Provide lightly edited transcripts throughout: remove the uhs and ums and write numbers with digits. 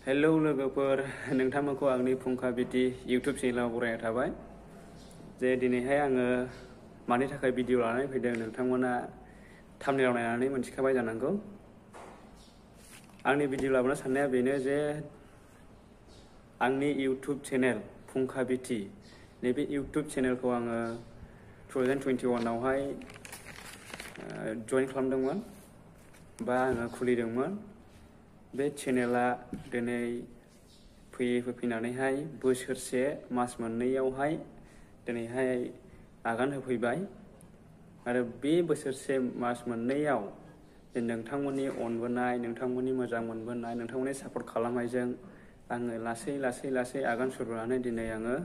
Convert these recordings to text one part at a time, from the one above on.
Hello लोगोफोर, नोंथांमोनखौ आंनि फुंखा बिटि इउटुब चेनेलाव बरायनाय थाबाय। जे दिनैहाय आङो मानि थाखाय भिडिअ लानानै फैदों नोंथांमोना थाम्बनेइलाव नायनानै मोनथिखाबाय जानांगौ। आंनि भिडिअ लाबोनो साननाया बेनो जे आंनि इउटुब चेनेल फुंखा बिटि नैबे इउटुब चेनेलखौ आङो 2021 आवहाय जइन खालामदोंमोन बा आङो खुलिदोंमोन। बे चेनेला दिनै फैनानैहाय बोसोरसे मास मोननैयावहाय दिनैहाय आगान होफैबाय आरो बे बोसोरसे मास मोननैयाव जे नोंथांमोननि अनबोनाय, नोंथांमोननि मोजां मोनबोनाय, नोंथांमोननि सापर्ट खालामनायजों आङो लासै आगान सुरबोनानै दिनै आङो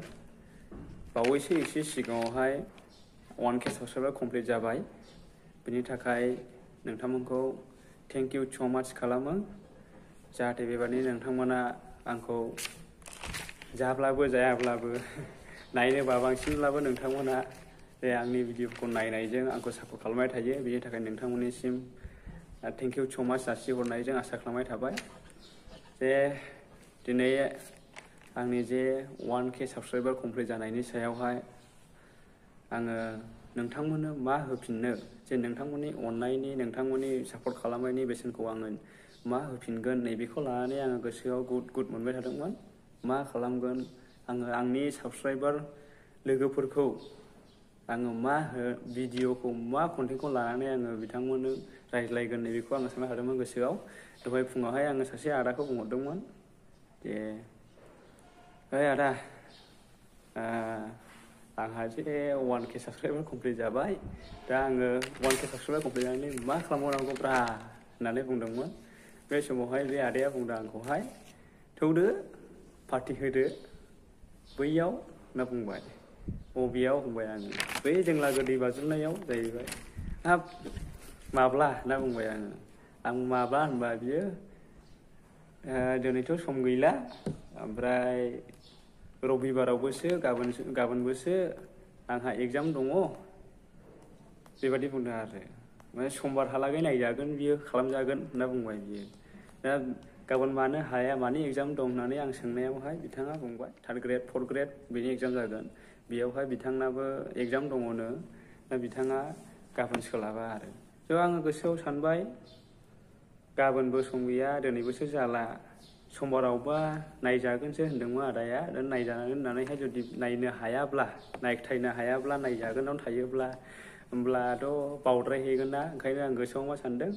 बावैसो एसे सिगाङावहाय 1K साबस्क्राइबार कमप्लिट जाबाय। बिनि थाखाय नोंथांमोनखौ थेंक इउ स' माच खालामो। जाहाथे बेबादिनो नोंथांमोना आंखौ जाब्लाबो जायाब्लाबो नायनो बांसिनब्लाबो नोंथांमोना जे आंनि भिडिअखौ नायनायजों आंखौ सापर्ट खालामबाय थायो। बेनि थाखाय नोंथांमोननिसिम थेंक इउ स' माच जासिहरनायजों आसा खालामनाय थाबाय। जे दिनै आंनि जे 1K साबस्क्राइबार कमप्लिट जानायनि सायावहाय आङो नोंथांमोननो मा होफिननो, जे नोंथांमोननि अननायनि, नोंथांमोननि सापर्ट खालामनायनि बेसेनखौ आङो मा होफिनगोन नैबेखौ लानानै आङो गोसोआव गुद मोनबाय थादोंमोन। मा खालामगोन आङो आंनि साबस्क्राइबार लोगोफोरखौ आङो भिडिअखौ मा कन्टेन्टखौ लानानै आङो बिथांमोननो रायज्लायगोन नैबेखौ आङो सानबाय थादोंमोन गोसोआव। दहाय फुङावहाय आङो सासे आदाखौ बुंहरदोंमोन जे ओइ आदा, आंहा जे 1K साबस्क्राइबार कमप्लिट जाबाय, दा आङो 1K साबस्क्राइबार कमप्लिट जानानै मा खालामबावनांगौब्रा होननानै बुंदोंमोन। बे समावहाय बे आदाया बुंदों आंखौहाय, थौदो पार्टि होदो बैयाव होनना बुंबाय। बबेयाव होनबाय आङो। बै जोंलागो दै बाज्रुमनायाव जाहैबाय। हाब माब्ला होनना बुंबाय आङो। आं माब्ला होनबा बियो दिनैथ' सम गैला, ओमफ्राय रबिबारावबोसो गाबोनबोसो आंहा एगजाम दङ, बेबादि बुंदों आरो। माने समबारहालागै नायजागोन, बियो खालामजागोन होनना बुंबाय बियो। दा गाबोन मानो हाया, मानि एगजाम दं होननानै आं सोंनायावहाय बिथाङा बुंबाय 3rd ग्रेड 4th ग्रेड बेनि एगजाम जागोन, बेयावहाय बिथांनाबो एगजाम दङनो, दा बिथाङा गाबोन सोलाबा आरो। थ' आङो गोसोआव सानबाय, गाबोनबो सम गैया, दिनैबोसो जाला, समबारावबा नायजागोनसो होनदोंमोन आदाया। दा नायजागोन होननानैहाय जुदि नायनो हायाब्ला, नायथायनो हायाब्ला, नायजागोनाव थायोब्ला होमब्लाथ' बावद्रायहैगोन ना। ओंखायनो आं गोसोआव मा सानदों,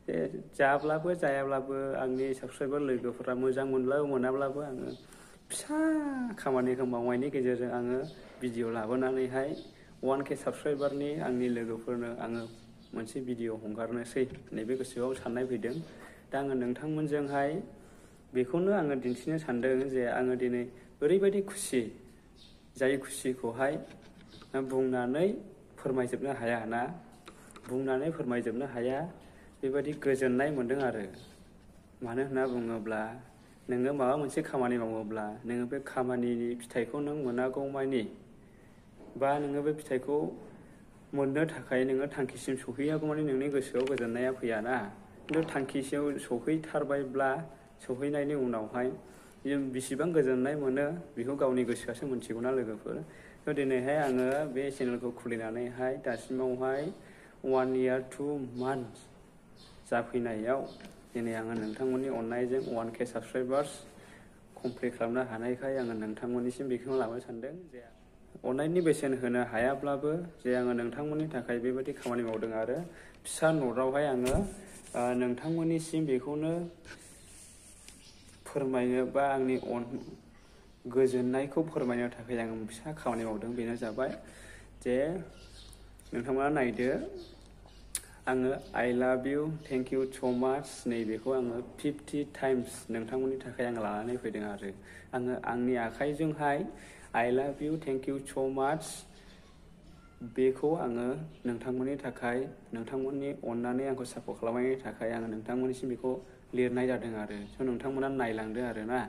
जे जाब्लाबो जायाब्लाबो आंनि साबस्क्राइबार लोगोफोरा मोजां मोनब्लाबो मोनाब्लाबो आङो फिसा खामानिखौ मावनायनि गेजेरजों आङो भिडिअ लाबोनानैहाय 1K साबस्क्राइबारनि आंनि लोगोफोरनो आङो मोनसे भिडिअ हगारनोसै नैबे गोसोआव साननाय फैदों। दा आङो नोंथांमोनजोंहाय बेखौनो आङो दिन्थिनो सानदों जे आङो दिनै ओरैबायदि खुसि, जाय खुसिखौहाय बुंनानै फोरमायजोबनो हाया ना, बुंनानै फोरमायजोबनो हाया, बेबायदि गोजोननाय मोन्दों आरो। मानो होनना बुङोब्ला नोङो माबा मोनसे खामानि मावोब्ला नोङो बे खामानिनि फिथाइखौ नों मोनागौमानि, बा नोङो बे फिथाइखौ मोननो थाखाय नोङो थांखिसिम सौहैयागौमानि नोंनि गोसोआव गोजोननाया फैयाना। खिन्थु थांखिसिम सौहैथारबायब्ला, सौहैनायनि उनावहाय बेसेबां गोजोननाय मोनो बेखौ गावनि गोसोआसो मोनथिगौना लोगोफोर। थ' दिनैहाय आङो बे चेनेलखौ खुलिनानैहाय दासिमावहाय 1 year 2 months जाफैनायाव दिनै आङो नोंथांमोननि अननायजों 1K साबस्क्राइबार्स कमप्लिट खालामनो हानायखाय आङो नोंथांमोननिसिम बेखौनो लाबोनो सानदों जे अननायनि बेसेन होनो हायाब्लाबो जे आङो नोंथांमोननि थाखाय बेबायदि खामानि मावदों आरो फिसा न'टआवहाय आङो नोंथांमोननिसिम बेखौनो फोरमायनो बा आंनि गोजोननायखौ फोरमायनो थाखाय आङो फिसा खामानि मावदों। बेनो जाबाय जे नोंथांमोना नायदो, आङो आइ लाभ इउ, थेंक इउ स' माच नैबेखौ आङो 50 times नोंथांमोननि थाखाय आङो लानानै फैदों आरो। आङो आंनि आखाइजोंहाय आइ लाभ इउ, थेंक इउ स' माच बेखौ आङो नोंथांमोननि थाखाय, नोंथांमोननि अननानै आंखौ सापर्ट खालामनायनि थाखाय आङो नोंथांमोननिसिम बेखौ लिरनाय जादों आरो। स' नोंथांमोना नायलांदो आरो ना।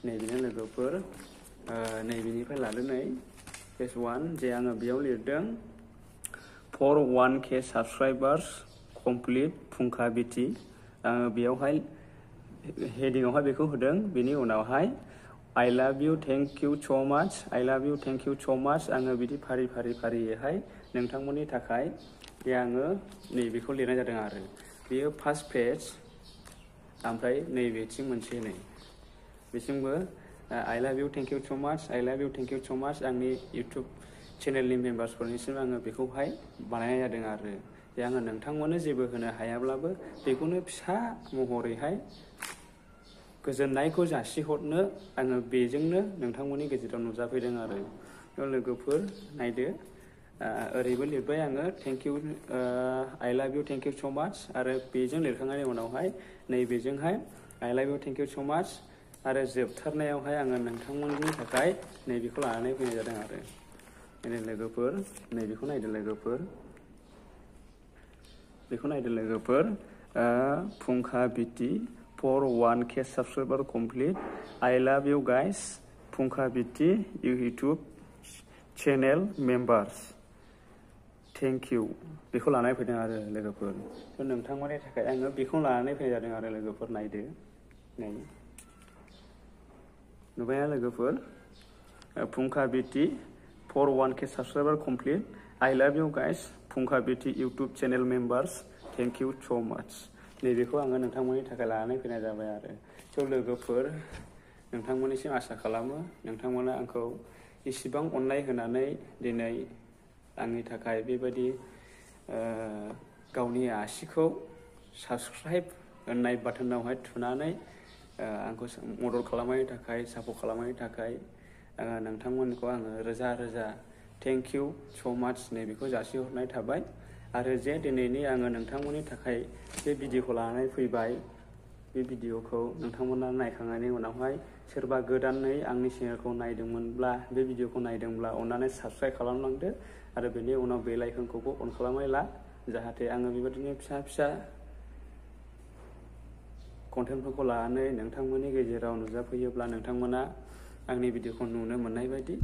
नैबेनो लोगोफोर, नैबेनिफ्राय लादो नै फेज 1 जे आङो बेयाव लिरदों for 1K साबस्क्राइबार्स कमप्लिट फुंखा बिटि। आङो बेयावहाय हेडिंआवहाय बेखौ होदों। बेनि उनावहाय I love you, thank you so much, I love you, thank you so much आङो बिदि फारियैहाय नोंथांमोननि थाखाय बे आङो नैबेखौ लिरनाय जादों आरो बेयो फार्स्ट पेज। ओमफ्राय नैबेथिं मोनसे नै बेसिमबो I love you, thank you so much, I love you, thank you so much आंनि इउटुब चेनेलनि मेम्बार्सफोरनिसिम आङो बेखौहाय बानायनाय जादों आरो जे आङो नोंथांमोननो जेबो होनो हायाब्लाबो बेखौनो फिसा महरैहाय गोजोननायखौ जासिहरनो आङो बेजोंनो नोंथांमोननि गेजेराव नुजाफैदों आरो लोगोफोर नायदो ओरैबो लिरबाय आङो thank you I love you, thank you so much आरो बेजों लिरखांनायनि उनावहाय नैबेजोंहाय I love you, thank you so much आरो जोबथारनायावहाय आङो नोंथांमोननि थाखाय नैबेखौ लानानै फैनाय जादों आरो लोगोफोर नैबेखौ नायदो लोगोफोर बेखौ नायदो लोगोफोर फुंखा बिटि for 1K subscriber complete I love you guys फुंखा बिटि YouTube channel members thank you बेखौ लानानै फैदों आरो लोगोफोर नोंथांमोननि थाखाय आङो बेखौ लानानै फैनाय जादों आरो लोगोफोर नायदो नै नुबायना लोगोफोर फुंखा बिटि for 1K subscriber complete I love you guys फुंखा बिटि YouTube channel members thank you so much नैबेखौ आङो नोंथांमोननि थाखाय लानानै फैनाय जाबाय आरो लोगोफोर नोंथांमोननिसिम आसा खालामो नोंथांमोना आंखौ इसिबां अननाय होनानै दिनै आंनि थाखाय बेबायदि गावनि आसिखौ साबस्क्राइब होननाय बाटोनावहाय थुनानै आंखौ मदद खालामनायनि थाखाय सापर्ट खालामनायनि थाखाय नोंथांमोनखौ आङो रोजा रोजा थेंक इउ स' माच नैबेखौ जासिहरनाय थाबाय आरो जे दिनैनि आङो नोंथांमोननि थाखाय बे भिडिअखौ लानानै फैबाय बे भिडिअखौ नोंथांमोना नायखांनायनि उनावहाय सोरबा गोदानै आंनि चेनेलखौ नायदोंमोनब्ला बे भिडिअखौ नायदोंब्ला अननानै साबस्क्राइब खालामलांदो आरो बेनि उनाव बेल आइकनखौबो अन खालामनानै ला जाहाथे आङो बेबायदिनो फिसा फिसा कन्टेन्टफोरखौ लानानै नोंथांमोननि गेजेराव नुजाफैयोब्ला नोंथांमोना आंनि भिडिअखौ नुनो मोननाय बायदि